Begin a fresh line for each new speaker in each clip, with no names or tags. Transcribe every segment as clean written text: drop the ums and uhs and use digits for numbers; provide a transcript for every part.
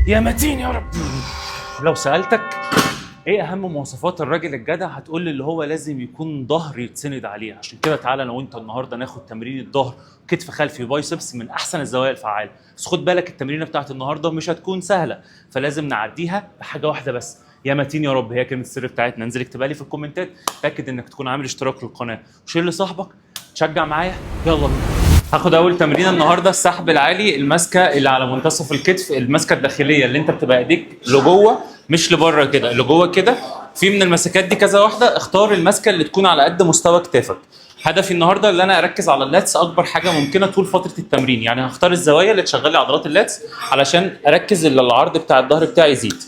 يا متين يا رب. لو سألتك ايه اهم مواصفات الراجل الجدع، هتقول لي اللي هو لازم يكون ظهر يتسند عليه. عشان كده تعالى انا وانت النهارده ناخد تمرين الظهر، كتف خلفي بايسبس من احسن الزوايا الفعاله. بس خد بالك التمرينه بتاعت النهارده مش هتكون سهله، فلازم نعديها بحاجه واحده بس. يا متين يا رب، هي كلمه السر بتاعتنا. انزل اكتبها لي في الكومنتات، تاكد انك تكون عامل اشتراك للقناه وشير لصاحبك. تشجع معايا، يلا بينا. هاخد اول تمرين النهارده السحب العالي، الماسكه اللي على منتصف الكتف، الماسكه الداخليه اللي انت بتبقى ايديك لجوه مش لبره كده، لجوه كده. في من المسكات دي كذا واحده، اختار الماسكه اللي تكون على قد مستوى كتافك. هدفي النهارده اللي انا اركز على اللاتس اكبر حاجه ممكنه طول فتره التمرين، يعني هختار الزوايا اللي تشغل لي عضلات اللاتس علشان اركز ان العرض بتاع الظهر بتاعي يزيد.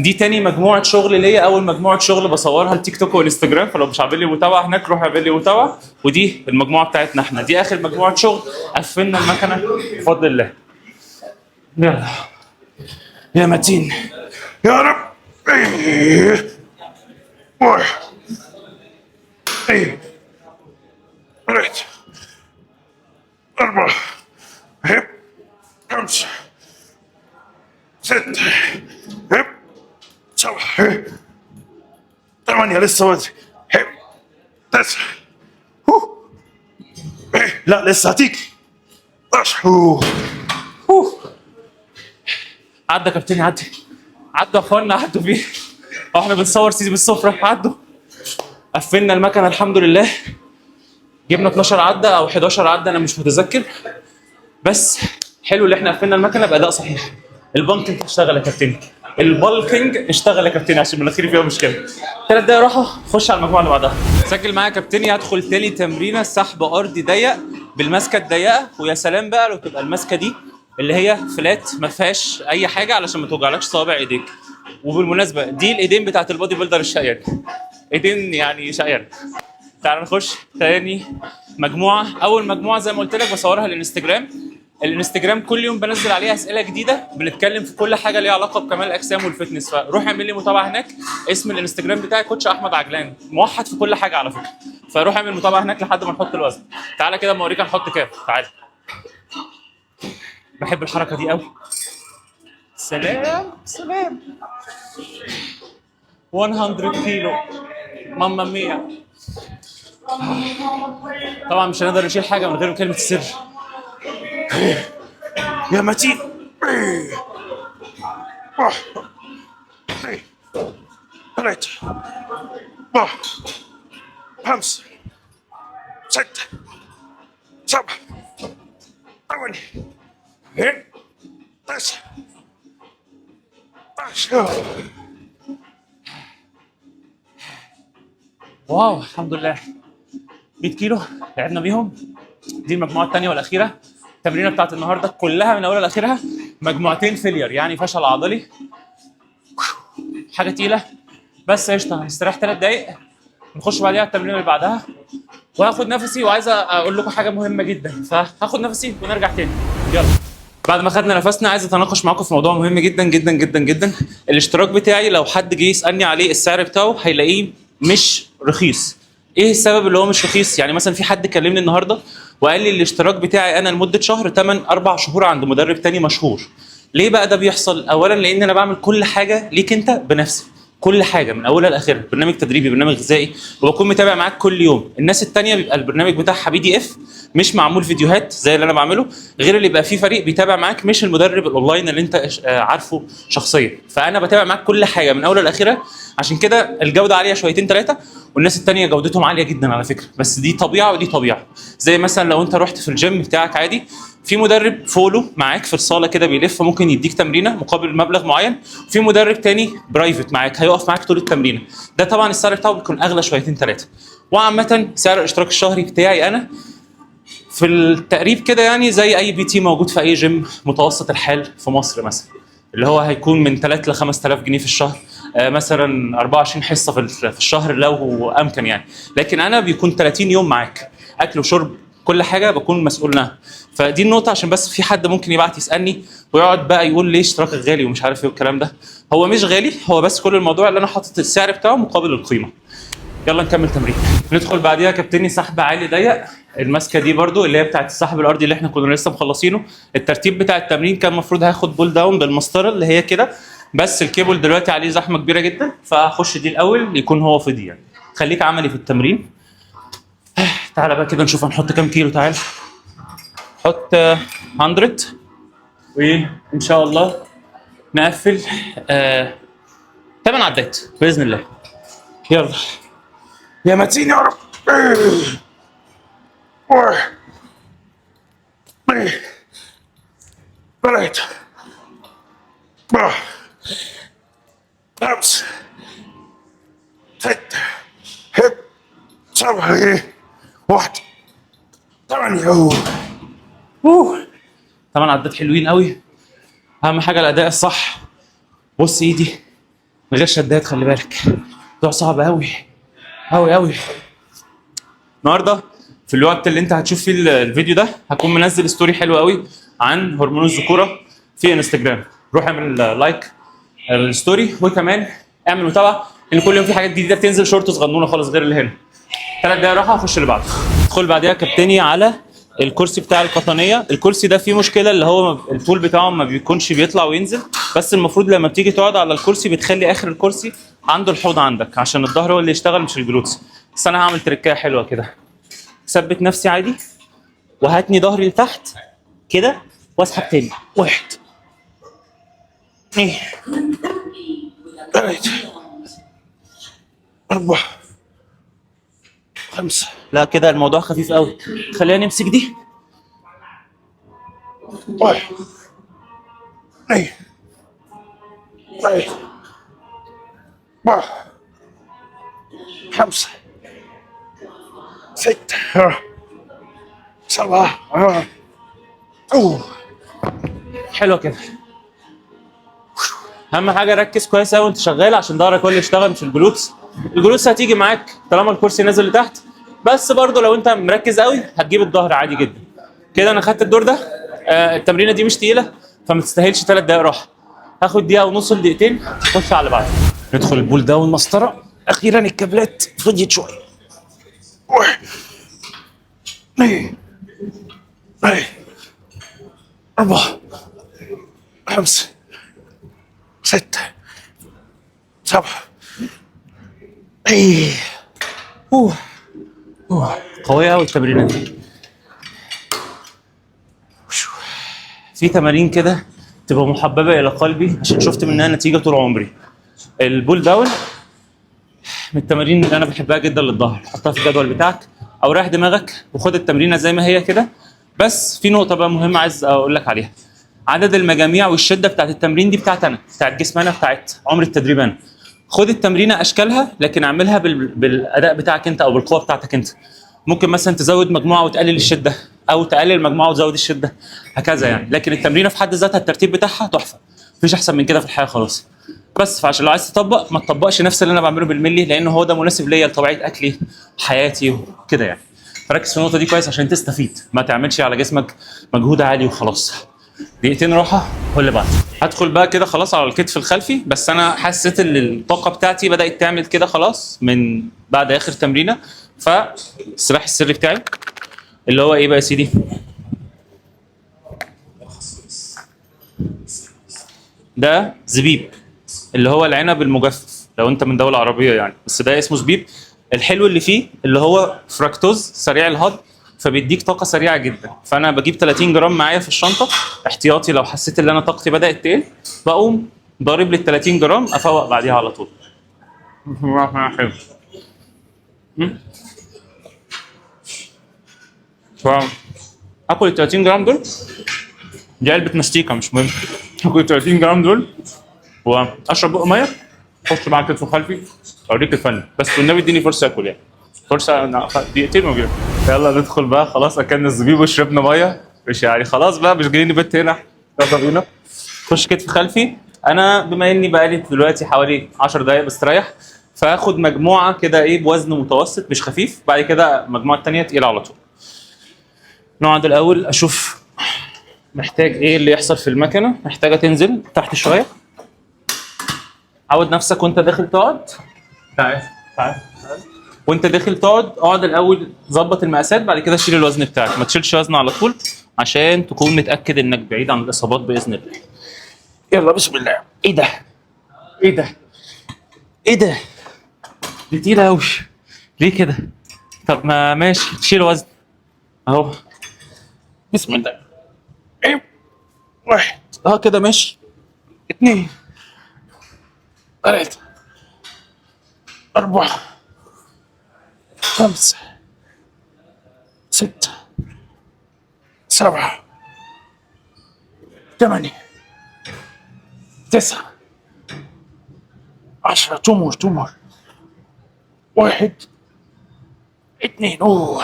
دي تاني مجموعه شغل ليا، اول مجموعه شغل بصورها التيك توك والانستجرام، فلو مش عامل لي متابعه هناك روح اعمل لي متابعه. ودي المجموعه بتاعتنا احنا، دي اخر مجموعه شغل، قفلنا المكنه بفضل الله. يلا يا متين يا رب. واحد اثنين ثلاثة أربعة هب خمسة ستة هب سبعة ثمانية لسه وزن هب تسعة لا لسه هتيجي 10 عدى كابتن، عدى يا اخوانا، عدوا بيه. احنا بنصور سيدي بالسفره، عدوا. قفلنا المكنه الحمد لله، جبنا 12 عده او 11 عده انا مش متذكر، بس حلو اللي احنا قفلنا المكنه باداء صحيح. البالكنج اشتغل يا كابتن، البالكنج اشتغل يا كابتن، عشان مناخيري فيها مشكله. 3 دقايق راحه، خش على المجموعه اللي بعدها. سجل معايا يا كابتن، هدخل تاني تمرينه سحب ارضي ضيق بالماسكه الضيقه. ويا سلام بقى لو تبقى الماسكه دي اللي هي فلات ما فيهاش اي حاجه علشان ما توجعلكش صوابع ايديك. وبالمناسبه دي الايدين بتاعت البودي بيلدر الشقيان، ايدين يعني شقيان. تعال نخش تاني مجموعه. اول مجموعه زي ما قلت لك بصورها الانستجرام كل يوم بنزل عليها اسئله جديده، بنتكلم في كل حاجه ليها علاقه بكمال الاجسام والفتنس، فروح اعمل لي متابعه هناك. اسم الانستجرام بتاعي كوتش احمد عجلان، موحد في كل حاجه على فكره، فروح اعمل متابعه هناك لحد ما نحط الوزن. تعالى كده اوريك هنحط كام. تعالى، بحب الحركه دي قوي. سلام سلام. 100 كيلو، ماما ميا. طبعا مش هنقدر نشيل حاجه من غير كلمه السر. يا متين. واحد اثنين ثلاثة أربعة خمسة ستة سبعة ثمانية تسعة 10. واو الحمد لله، 100 كيلو لعبنا بيهم. دي المجموعه الثانيه والاخيره. التمرينه بتاعت النهارده كلها من اولها لاخرها مجموعتين فيلير، يعني فشل عضلي، حاجه تقيله بس قشطه. هنستريح 3 دقايق نخش بعديها التمرينه اللي بعدها، وهاخد نفسي. وعايز اقول لكم حاجه مهمه جدا، فهاخد نفسي ونرجع تاني. يلا. بعد ما خدنا نفسنا عايز اتناقش معاكم في موضوع مهم جدا جدا جدا جدا. الاشتراك بتاعي لو حد جه يسالني عليه السعر بتاعه هيلاقيه مش رخيص. ايه السبب اللي هو مش رخيص؟ يعني مثلا في حد كلمني النهارده وقال لي الاشتراك بتاعي انا لمده شهر 4 شهور عند مدرب تاني مشهور. ليه بقى ده بيحصل؟ اولا لان انا بعمل كل حاجه ليك انت بنفسي، كل حاجه من اولها لاخرها، برنامج تدريبي، برنامج غذائي، وبكون متابع معاك كل يوم. الناس التانيه بيبقى البرنامج بتاعها PDF، مش معمول فيديوهات زي اللي انا بعمله، غير اللي يبقى فيه فريق بيتابع معاك، مش المدرب الاونلاين اللي انت عارفه شخصيا. فانا بتابع معاك كل حاجه من اولها لاخرها، عشان كده الجوده عاليه شويتين 3. والناس التانيه جودتهم عاليه جدا على فكره، بس دي طبيعه ودي طبيعه. زي مثلا لو انت رحت في الجيم بتاعك عادي، في مدرب فولو معاك في الصاله كده بيلف، ممكن يديك تمرينه مقابل مبلغ معين، في مدرب تاني برايفت معاك هيقف معاك طول التمرينه. ده طبعا السعر بتاعه بيكون اغلى شويتين 3. وعامه سعر الاشتراك الشهري بتاعي انا في التقريب كده يعني زي اي PT موجود في اي جيم متوسط الحال في مصر مثلا، اللي هو هيكون من 3 ل 5000 جنيه في الشهر. مثلا 24 حصه في الشهر لو امكن يعني. لكن انا بيكون 30 يوم معاك، اكل وشرب كل حاجه بكون مسؤول عنها. فدي النقطه، عشان بس في حد ممكن يبعت يسالني ويقعد بقى يقول ليه اشتراكك غالي ومش عارف ايه والكلام ده. هو مش غالي، هو بس كل الموضوع اللي انا حاطط السعر بتاعه مقابل القيمه. يلا نكمل تمرين. ندخل بعديها كابتني سحب عالي ضيق. الماسكه دي برضو اللي هي بتاعت السحب الارضي اللي احنا كنا لسه مخلصينه. الترتيب بتاع التمرين كان المفروض هاخد بول داون بالمسطره اللي هي كده، بس الكيبل دلوقتي عليه زحمه كبيره جدا، فهخش دي الاول يكون هو فاضي يعني. خليك عملي في التمرين. تعالى بقى كده نشوف هنحط كام كيلو. تعال حط 100 وان شاء الله نقفل 8 عدات باذن الله. يلا يا متين يا رب. ثلاثة 5 6 7 1 8. 8 عدات حلوين قوي. اهم حاجه الاداء الصح. بص ايدي من غير شدات، خلي بالك الموضوع صعب قوي قوي قوي. النهارده في الوقت اللي انت هتشوف فيه الفيديو ده هكون منزل ستوري حلوه قوي عن هرمون الذكوره في انستجرام. روح اعمل لايك الستوري، وكمان اعمل متابعه ان كل يوم في حاجات جديده بتنزل، شورت صغنونه خالص غير اللي هنا. 3 دقايق راحه اخش اللي بعده. ادخل بعديها كابتني على الكرسي بتاع القطنيه. الكرسي ده فيه مشكله اللي هو الطول بتاعه ما بيكونش بيطلع وينزل، بس المفروض لما بتيجي تقعد على الكرسي بتخلي اخر الكرسي عند الحوض عندك عشان الظهر هو اللي يشتغل مش الجلوتس. بس انا هعمل تركايه حلوه كده. ثبت نفسي عادي وهاتني ظهري لتحت كده واسحب تاني. 1 2 3 4 5. لا كده الموضوع خفيف قوي. خلينا نمسك دي. 1 2 3 4 5 6 7. حلو كده. اهم حاجه ركز كويس قوي وانت شغال عشان ظهرك هو اللي يشتغل مش الجلوتس. الجلوتس هتيجي معاك طالما الكرسي نازل لتحت، بس برضه لو انت مركز قوي هتجيب الظهر عادي جدا. كده انا خدت الدور ده. التمرينه دي مش تقيله فما تستاهلش 3 دقايق راحه. هاخد دقيقه ونص لدقيقتين نخش على اللي بعده. ندخل البول داون مسطره. اخيرا الكابلات فضيت شويه. 1 2 3 4 5 6 7. قوية أوي التمرينة دي. في تمارين كده تبقى محببة إلى قلبي عشان شفت منها نتيجة طول عمري. البول داون من التمارين اللي أنا بحبها جدا للظهر. حطها في الجدول بتاعك أو ريح دماغك وخد التمرينة زي ما هي كده. بس في نقطة بقى مهمة عايز أقول لك عليها. عدد المجاميع والشدة بتاعت التمرين دي بتاعت أنا، بتاعت جسم أنا، بتاعت عمر التدريب أنا. خد التمرينه اشكالها لكن اعملها بالاداء بتاعك انت او بالقوه بتاعتك انت. ممكن مثلا تزود مجموعه وتقلل الشده، او تقلل مجموعه وتزود الشده، هكذا يعني. لكن التمرينه في حد ذاتها الترتيب بتاعها تحفه، مفيش احسن من كده في الحياه خلاص. بس فعشان لو عايز تطبق ما تطبقش نفس اللي انا بعمله بالملي، لان هو ده مناسب ليا لطبيعه اكلي وحياتي وكده يعني. فركز في النقطه دي كويس عشان تستفيد، ما تعملش على جسمك مجهود عالي وخلاص. دقيقتين راحه واللي بعده. هدخل بقى كده خلاص على الكتف الخلفي، بس انا حسيت ان الطاقه بتاعتي بدات تعمل كده خلاص من بعد اخر تمرينه. فالسلاح السري بتاعي اللي هو ايه بقى يا سيدي؟ ده زبيب، اللي هو العنب المجفف لو انت من دوله عربيه يعني، بس ده اسمه زبيب. الحلو اللي فيه اللي هو فركتوز سريع الهضم، فبيديك طاقه سريعه جدا. فانا بجيب 30 جرام معايا في الشنطه احتياطي، لو حسيت ان انا طاقتي بدات تقل بقوم ضارب لي 30 جرام افوق بعديها على طول. حلو. اكل ال 30 جرام دول، دي علبه مستيكه مش مهم. اكل ال 30 جرام دول واشرب بق ميه، اخش مع كتف خلفي اوريك الفن. بس والنبي اديني فرصه اكل يعني، فرصه دقيقتين واجي. يلا ندخل بقى خلاص. اكلنا الزبيب وشربنا ميه، مش يعني خلاص بقى مش جايين نبت هنا. يلا بينا خش كتف خلفي. انا بما اني بقالي دلوقتي حوالي 10 دقائق بستريح، فاخد مجموعه كده ايه بوزن متوسط مش خفيف، بعد كده مجموعه ثانيه تقيله على طول. نقعد الاول اشوف محتاج ايه اللي يحصل في المكنه. محتاجه تنزل تحت شويه. عود نفسك وانت داخل تقعد. تعال تعال وانت داخل اقعد الاول ظبط المقاسات، بعد كده شيل الوزن بتاعك. ما تشيلش وزن على طول عشان تكون متاكد انك بعيد عن الاصابات باذن الله. يلا بسم الله. ايه ده؟ ايه ده؟ ايه ده؟ دي تقيله قوي. ليه كده؟ طب ما ماشي، تشيل وزن اهو. بسم الله. ايه، واحد كده ماشي، اتنين، تلاتة، أربعة، خمسة، ستة، سبعة، ثمانية، تسعة، 10. تمر. واحد، اتنين. هو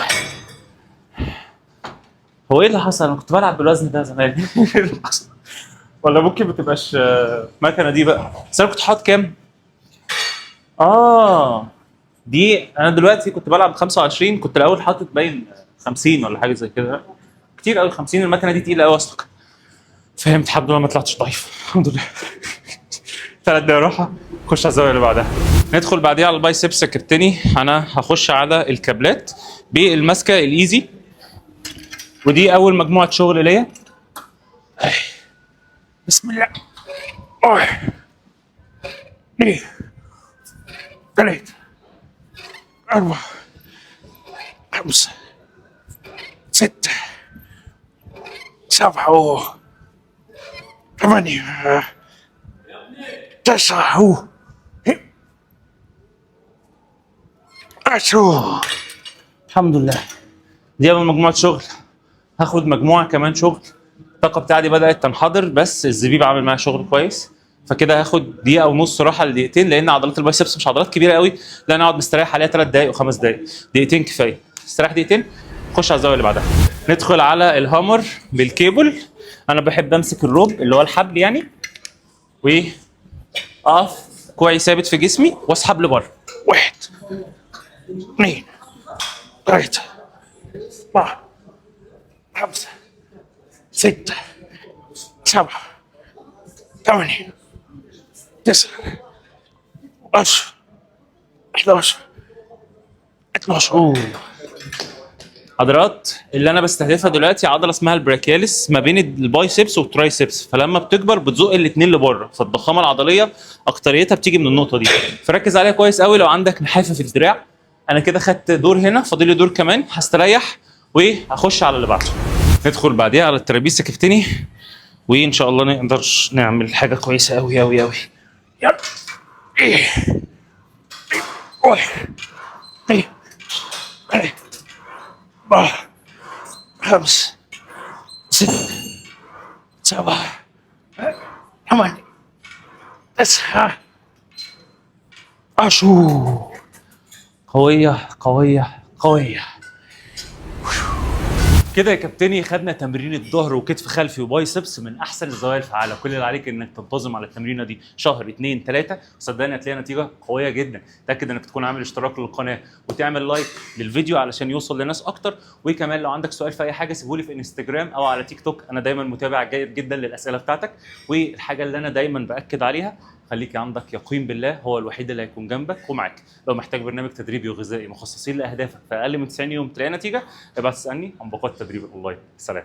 ايه اللي حصل؟ انا كنت بلعب بالوزن ده زمان. ايه اللي حصل؟ ولا ممكن ما تبقاش المكنه دي بقى. بس انا كنت حاطط كام؟ دي انا دلوقتي كنت بلعب 25، كنت الاول حاطط باين 50 ولا حاجه زي كده. كتير قوي 50. المكنه دي تقيله قوي اصلا. فهمت. الحمد لله ما طلعتش ضعيف، الحمد لله. 3 دقايق راحه، نخش على الزاويه اللي بعدها. ندخل بعديها على البايسبس يا كابتني. انا هخش على الكابلات بالماسكه الايزي، ودي اول مجموعه شغل ليا. بسم الله. واحد، اثنين، ثلاثة، أربعة، خمسة، ستة، سبعة، ثمانية، 9، 10. الحمد لله. دي اول مجموعه شغل. هاخد مجموعه كمان شغل. الطاقه بتاعتي بدات تنحدر، بس الزبيب عامل معايا شغل كويس. فكده هاخد دقيقه ونص راحه لدقيقتين، لان عضلات البايسبس مش عضلات كبيره قوي. لا، انا اقعد مستريح عليها 3 دقائق و5 دقائق. دقيقتين كفايه. استريح دقيقتين، نخش على الزاويه اللي بعدها. ندخل على الهامر بالكيبل. انا بحب امسك الروب اللي هو الحبل يعني، واقف كوعي ثابت في جسمي واسحب لبره. 1، 2، 3، 4، 5، 6، 7، 8، 9، 10، 11، 12. عضلات اللي انا بستهدفها دلوقتي عضله اسمها البراكياليس ما بين البايسبس والترايسبس، فلما بتكبر بتزق الاثنين لبره، فالضخامه العضليه اكتريتها بتيجي من النقطه دي. فركز عليها كويس قوي لو عندك نحافه في الدراع. انا كده خدت دور هنا، فاضل لي دور كمان. هستريح وهخش على اللي بعده. ندخل بعديها على الترابيزه كفتني، وان شاء الله نقدر نعمل حاجه كويسه قوي قوي قوي. يلا. ايه، 1، 2، 3، 4، 5، 6، 7، 8، 9، 10. قوية قوية قوية. كده يا كابتني خدنا تمرين الظهر وكتف خلفي وبايسبس من احسن الزوايا الفعاله. كل اللي عليك انك تنتظم على التمرينه دي شهر 2 3، وصدقني هتلاقي نتيجه قويه جدا. تاكد انك تكون عامل اشتراك للقناه وتعمل لايك للفيديو علشان يوصل لناس اكتر. وكمان لو عندك سؤال في اي حاجه سيبهولي في انستجرام او على تيك توك، انا دايما متابع جيد جدا للاسئله بتاعتك. والحاجه اللي انا دايما باكد عليها، خليك عندك يقين بالله، هو الوحيد اللي هيكون جنبك ومعاك. لو محتاج برنامج تدريبي وغذائي مخصصين لاهدافك في اقل من 90 يوم تلاقي نتيجه، ابعت تسالني عن باقات تدريب الاونلاين. سلام.